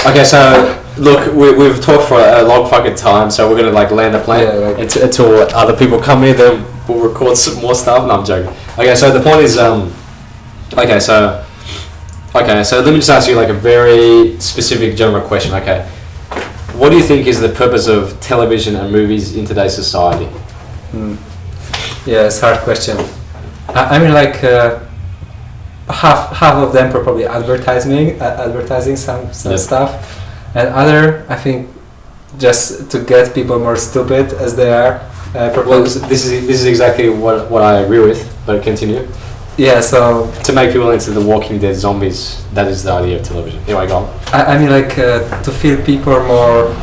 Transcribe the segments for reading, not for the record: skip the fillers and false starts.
Okay, so look, we've talked for a long fucking time, so we're gonna like land the plane until other people come in. Then we'll record some more stuff. No, I'm joking. Okay, so the point is, okay, so let me just ask you like a very specific general question. Okay, what do you think is the purpose of television and movies in today's society? Yeah, it's a hard question. I mean, like half of them probably advertising some stuff, and other, I think, just to get people more stupid as they are. Well, this is exactly what I agree with. But continue. Yeah, so to make people into the Walking Dead zombies, that is the idea of television. Anyway, go on. I mean, like to feel people more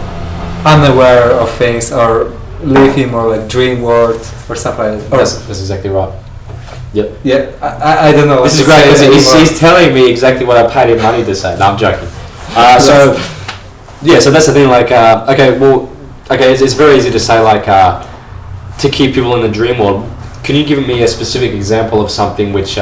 unaware of things, or live in more like dream world or something like that. That's exactly right. Yep. Yeah, I don't know. This is great because he's telling me exactly what I paid him money to say. No, I'm joking. So that's the thing. Like, it's very easy to say like to keep people in the dream world. Can you give me a specific example of something which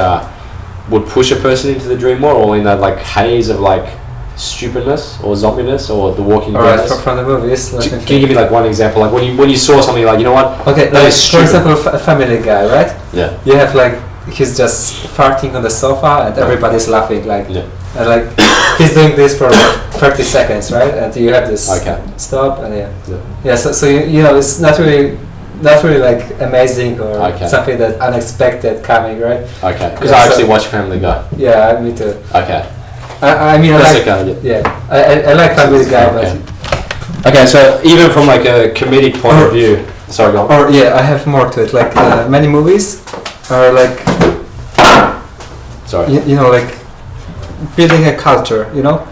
would push a person into the dream world, or in that like haze of like stupidness or zombiness or the Walking Dead? Alright, from the movies. Can you give me like one example, like when you saw something like, you know what? Okay, like, for example, a Family Guy, right? Yeah. You have like he's just farting on the sofa and everybody's laughing like, and like he's doing this for like 30 seconds, right? And you have this stop and so you know it's not really like amazing or something that unexpected coming, right? Okay, because I actually watch Family Guy. Yeah, me too. Okay. I mean, I like Family Guy, but okay, so even from like a comedic point of view, sorry, go on. Or I have more to it. Like many movies are like, sorry, you know, like building a culture. You know,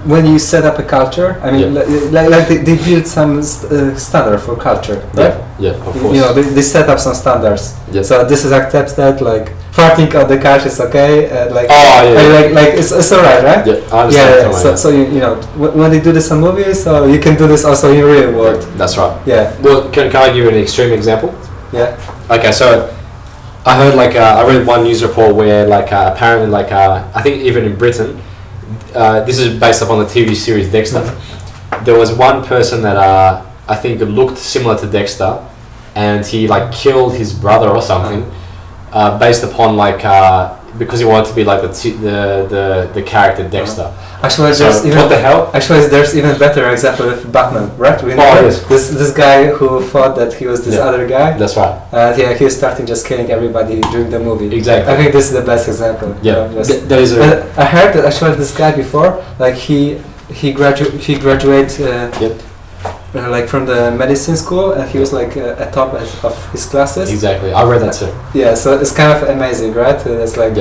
when you set up a culture, I mean, like they build some standard for culture, right? Yeah, of course. You know, they set up some standards. Yeah. So this is accepted, like farting on the couch is okay, like like it's alright, right? Yeah, I understand. So you know when they do this on movies, so you can do this also in real world. That's right. Yeah. Well, can I give you an extreme example? Yeah. Okay, so I heard like I read one news report where like apparently like I think even in Britain. This is based upon the TV series Dexter. There was one person that I think looked similar to Dexter, and he like killed his brother or something, based upon like because he wanted to be like the character Dexter. Actually, what the hell? Actually, there's even better example with Batman, right? This guy who thought that he was this other guy. That's right. He was starting just killing everybody during the movie. Exactly. I think this is the best example. Yeah. You know, I heard that actually this guy before, like he graduated like from the medicine school, and he was like a top of his classes. Exactly. I read that too. Yeah. So it's kind of amazing, right? It's like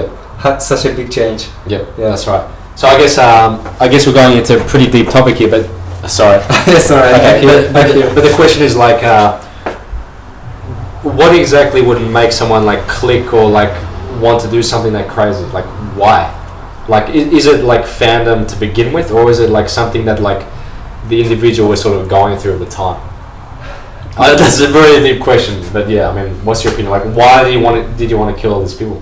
such a big change. Yeah. That's right. So I guess we're going into a pretty deep topic here, but sorry. Sorry. Okay, but the question is like, what exactly would make someone like click or like want to do something that crazy? Like why? Like is it like fandom to begin with, or is it like something that like the individual was sort of going through at the time? That's a very deep question, but yeah, I mean, what's your opinion? Like, why did you want to kill all these people?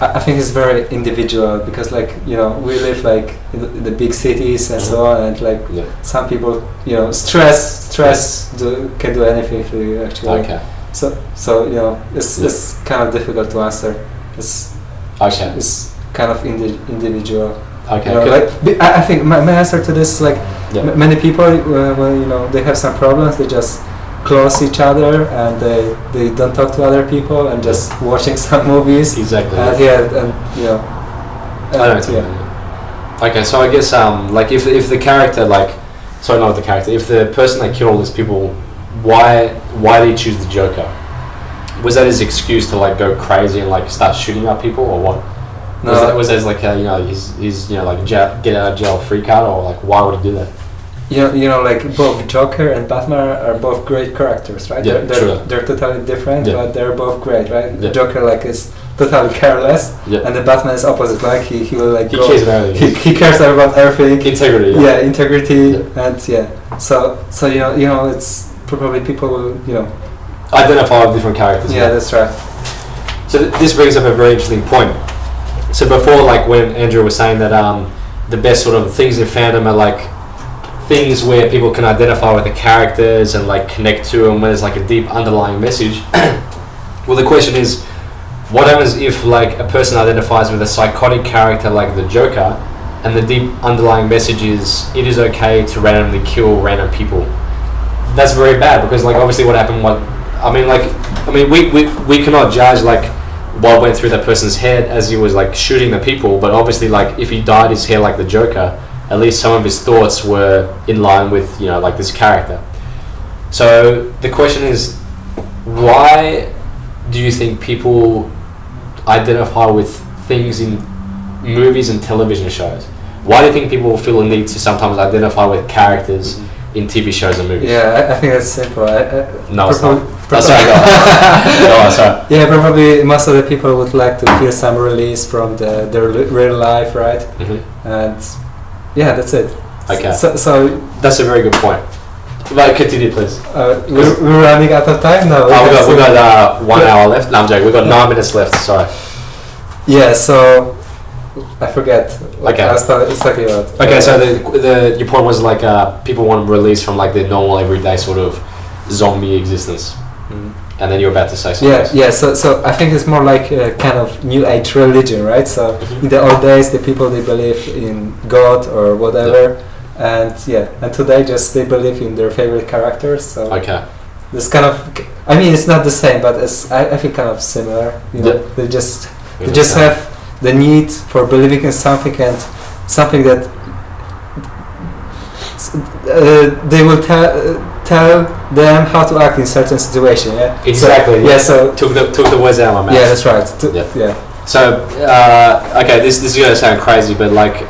I think it's very individual because, like, you know, we live like in the big cities and so on, and like some people, you know, stress can do anything for you actually. Okay. So you know, it's kind of difficult to answer. It's kind of individual. Okay. You know, like I think my answer to this is like many people when you know they have some problems, they just close each other and they don't talk to other people and just watching some movies. Exactly. And you know. Okay, so I guess like if the character if the person that killed all these people, why did he choose the Joker? Was that his excuse to like go crazy and like start shooting at people, or what? No. Was that like his like get out of jail free card, or like why would he do that? You know, like both Joker and Batman are both great characters, right? Yeah, they're totally different, but they're both great, right? Yeah. The Joker like is totally careless, and the Batman is opposite. Like he will like cares about everything. He cares about everything. Integrity. Yeah, integrity, and So you know it's probably people will identify with different characters. Yeah, that's right. So this brings up a very interesting point. So before, like when Andrew was saying that the best sort of things in fandom are like things where people can identify with the characters and like connect to them, where there's like a deep underlying message. Well, the question is, what happens if like a person identifies with a psychotic character like the Joker, and the deep underlying message is it is okay to randomly kill random people? That's very bad, because like obviously what happened, we cannot judge like what went through that person's head as he was like shooting the people, but obviously like if he dyed his hair like the Joker, at least some of his thoughts were in line with, you know, like this character. So the question is, why do you think people identify with things in movies and television shows? Why do you think people feel a need to sometimes identify with characters in TV shows and movies? Yeah, I think that's simple. No, it's not. Sorry, no, sorry. Yeah, probably most of the people would like to feel some release from their real life, right? Mm-hmm. And yeah, that's it. Okay. So that's a very good point. But continue, please. We're running out of time now. We got 1 hour left. No, I'm joking. We've got 9 minutes left. Sorry. Yeah. So I forget. Okay. I was talking about. Okay, so your point was like people want release from like their normal everyday sort of zombie existence. Mm-hmm. And then you're about to say something. Yeah. So I think it's more like a kind of new age religion, right? So in the old days, the people, they believe in God or whatever, and today just they believe in their favorite characters. So okay, this kind of, I mean, it's not the same, but I feel kind of similar. You know, they just have the need for believing in something, and something that they will tell them how to act in certain situation. Yeah. Exactly. So took the words out of my mouth. Yeah, that's right. Yeah. So okay, this is gonna sound crazy, but like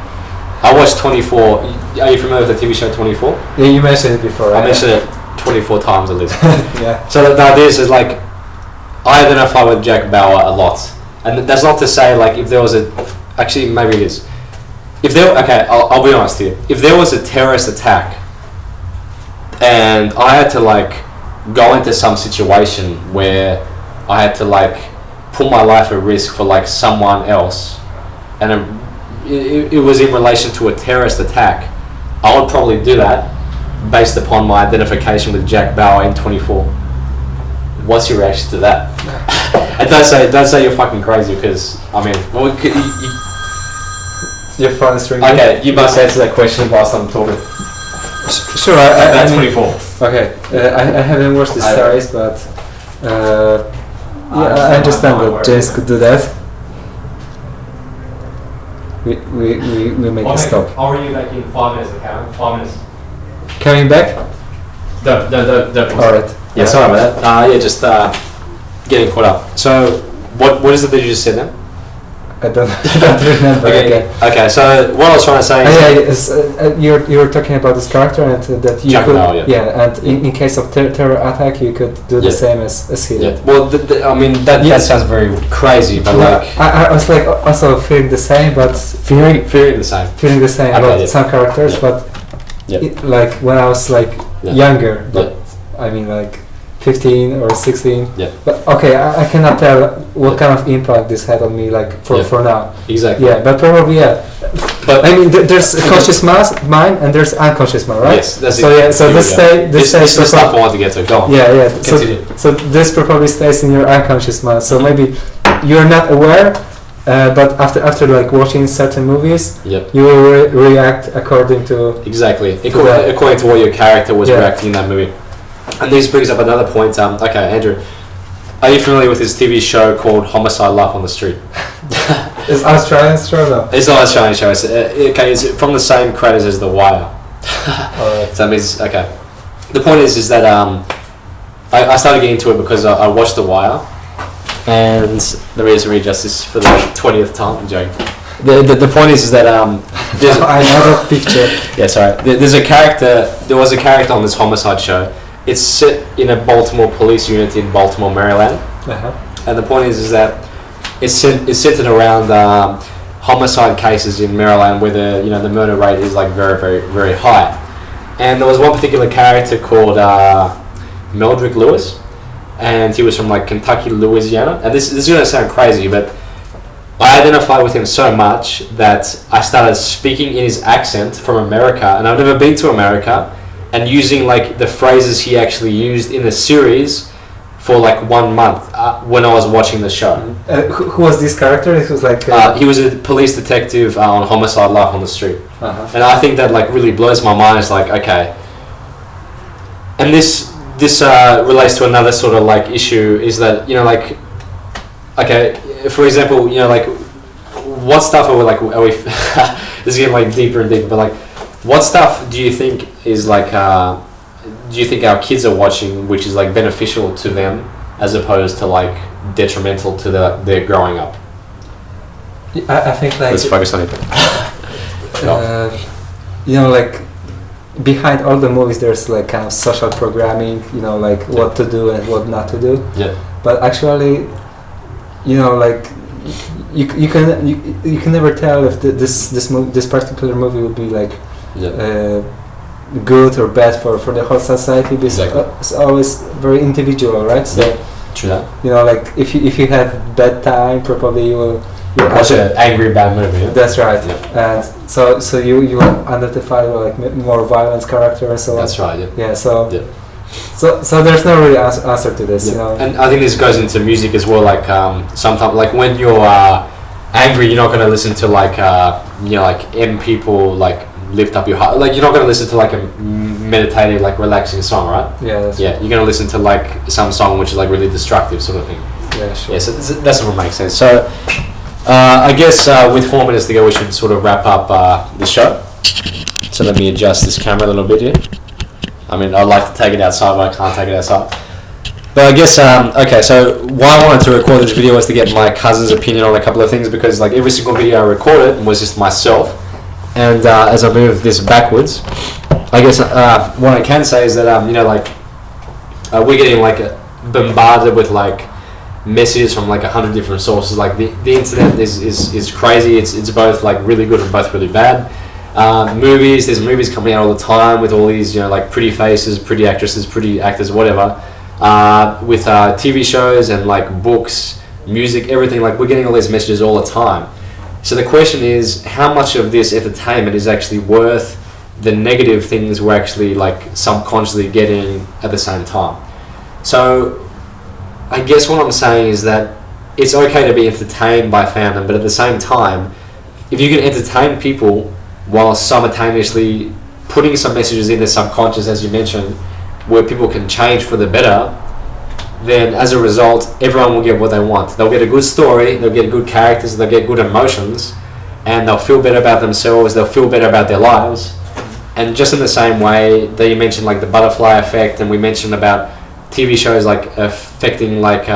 I watched 24. Are you familiar with the TV show 24? Yeah, you mentioned it before. Right? I mentioned it 24 times at least. Yeah. So the idea is like I identify with Jack Bauer a lot, and that's not to say like if there was actually maybe it is. I'll be honest here. If there was a terrorist attack and I had to like go into some situation where I had to like put my life at risk for like someone else, and it was in relation to a terrorist attack, I would probably do that based upon my identification with Jack Bauer in 24. What's your reaction to that? And don't say you're fucking crazy, because I mean, your phone is ringing. Okay, you must answer that question whilst I'm talking. Sure, That's I mean, 24. Okay, I haven't watched the series, but I understand that James could do that. We make a stop. How are you back in 5 minutes? Okay, 5 minutes. Coming back? Don't. Alright. Yeah, sorry about that. Just getting caught up. So, what is it that you just said then? I don't remember. Okay, so what I was trying to say is... you were talking about this character, and that you Jack could... Bauer, and in case of terror attack, you could do the same as he did. Well, I mean, that sounds very crazy, but like... I was like also feeling the same, but... Fearing the same. Feeling the same about some characters, but... like when I was like younger, but I mean like 15 or 16. Yeah. But okay, I cannot tell what kind of impact this had on me, like for now. Exactly. Yeah, but probably But I mean, there's conscious mind and there's unconscious mind, right? Yes, that's so it. Yeah, so this is the stuff I want to get to. Go on. Yeah. Continue. So this probably stays in your unconscious mind. So maybe you're not aware. But after like watching certain movies, you will react according to according to what your character was reacting in that movie. And this brings up another point. Okay, Andrew, are you familiar with this TV show called Homicide: Life on the Street? It's Australian show, though. It's not Australian show. It's from the same creators as The Wire. Alright. So that means the point is that I started getting into it because I watched The Wire. And the reason we adjust this for the 20th time, I'm joking. The point is that there's I know the picture. Yeah, sorry. There was a character on this homicide show. It's set in a Baltimore police unit in Baltimore, Maryland. And the point is that it's centered around homicide cases in Maryland where the murder rate is like very, very, very high. And there was one particular character called Meldrick Lewis. And he was from like Kentucky, Louisiana. And this is going to sound crazy, but I identified with him so much that I started speaking in his accent from America, and I've never been to America, and using like the phrases he actually used in the series for like 1 month when I was watching the show. Who was this character? It was like he was a police detective on Homicide: Life on the Street, and I think that like really blows my mind. It's like, okay, and this relates to another sort of like issue, is that, you know, like, okay, for example, you know, like, what stuff are we this is getting like deeper and deeper, but like, what stuff do you think is like do you think our kids are watching which is like beneficial to them as opposed to like detrimental to their growing up? I think like, let's focus on it. You know, like, behind all the movies there's like kind of social programming, you know, like what to do and what not to do. Yeah. But actually, you know, like, you can never tell if this particular movie would be like good or bad for the whole society, because it's always very individual, right? So true that. You know, like, if you have bad time, probably you will watch an angry bad movie. Yeah? That's right. Yeah. And so you will identify like more violent character and so on. That's right. Yeah. Yeah. So there's no really answer to this, you know. And I think this goes into music as well. Like sometimes, like when you're angry, you're not going to listen to like you know, like M people like lift up your heart. Like, you're not going to listen to like a meditative, like relaxing song, right? Yeah. That's You're going to listen to like some song which is like really destructive sort of thing. Yeah. Sure. Yeah. So that's what makes sense. So I guess with 4 minutes to go, we should sort of wrap up the show. So let me adjust this camera a little bit here. I mean, I'd like to take it outside, but I can't take it outside. But I guess, okay, so why I wanted to record this video was to get my cousin's opinion on a couple of things, because like every single video I recorded was just myself. And as I move this backwards, I guess what I can say is that, you know, like, we're getting like bombarded with like messages from like 100 different sources. Like the internet is crazy. It's both like really good and both really bad. There's movies coming out all the time with all these, you know, like pretty faces, pretty actresses, pretty actors, whatever. With TV shows and like books, music, everything. Like, we're getting all these messages all the time. So the question is, how much of this entertainment is actually worth the negative things we're actually like subconsciously getting at the same time? So I guess what I'm saying is that it's okay to be entertained by fandom, but at the same time, if you can entertain people while simultaneously putting some messages in their subconscious, as you mentioned, where people can change for the better, then as a result, everyone will get what they want. They'll get a good story, they'll get good characters, they'll get good emotions, and they'll feel better about themselves, they'll feel better about their lives. And just in the same way that you mentioned like the butterfly effect, and we mentioned about TV shows like affecting like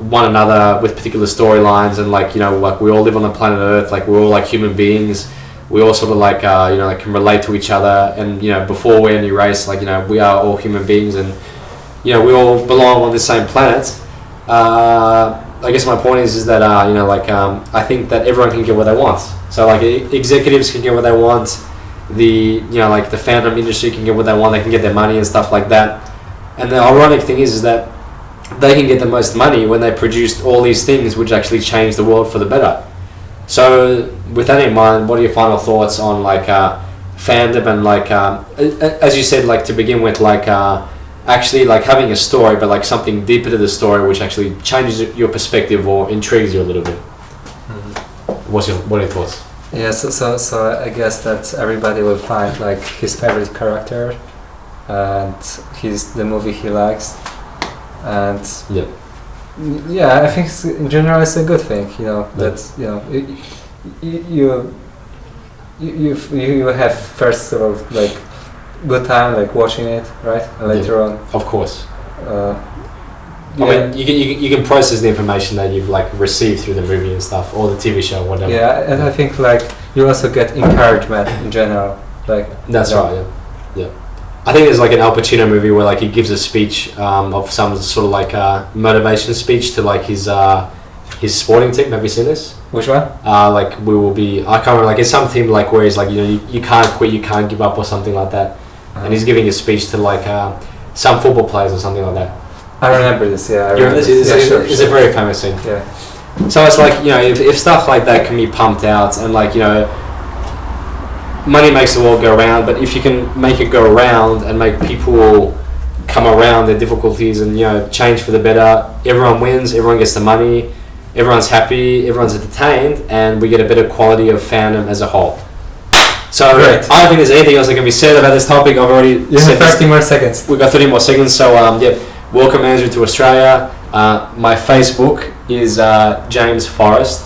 one another with particular storylines, and like, you know, like we all live on the planet Earth, like we're all like human beings, we all sort of like you know, like can relate to each other, and you know, before we're any race, like, you know, we are all human beings, and you know, we all belong on the same planet. I guess my point is that you know, like I think that everyone can get what they want. So like executives can get what they want, you know, like the fandom industry can get what they want, they can get their money and stuff like that. And the ironic thing is that they can get the most money when they produced all these things which actually change the world for the better. So with that in mind, what are your final thoughts on like fandom and like as you said, like to begin with, like actually like having a story, but like something deeper to the story which actually changes your perspective or intrigues you a little bit? Mm-hmm. What are your thoughts? Yeah, so I guess that everybody will find like his favorite character and the movie he likes, and yeah, I think in general it's a good thing, you know, that you know you have first sort of like good time like watching it, right, and later on, of course, I mean, you can process the information that you've like received through the movie and stuff, or the TV show, whatever. Yeah, and I think like you also get encouragement in general, like that's right. Yeah. I think there's like an Al Pacino movie where like he gives a speech of some sort of like motivation speech to like his sporting team. Have you seen this? Which one? Like we will be. I can't remember. Like it's some team like where he's like, you know, you can't quit, you can't give up, or something like that. And he's giving a speech to like some football players or something like that. I remember this. Yeah, I remember this. It's a very famous scene. Yeah. So it's like, you know, if stuff like that can be pumped out, and like, you know, money makes the world go round, but if you can make it go around and make people come around their difficulties and, you know, change for the better, everyone wins, everyone gets the money, everyone's happy, everyone's entertained, and we get a better quality of fandom as a whole. So Great. I don't think there's anything else that can be said about this topic. I've already said 30 more seconds. We've got 30 more seconds. So welcome Andrew to Australia. My Facebook is James Forrest.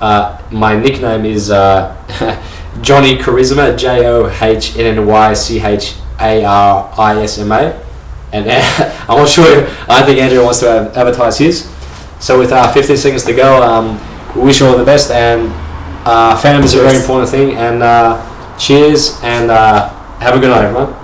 My nickname is Johnny Charisma, JOHNNYCHARISMA, and I'm not sure. I think Andrew wants to advertise his. So with 15 seconds to go, we wish you all the best, and fandom is a very important thing. And cheers, and have a good night, everyone.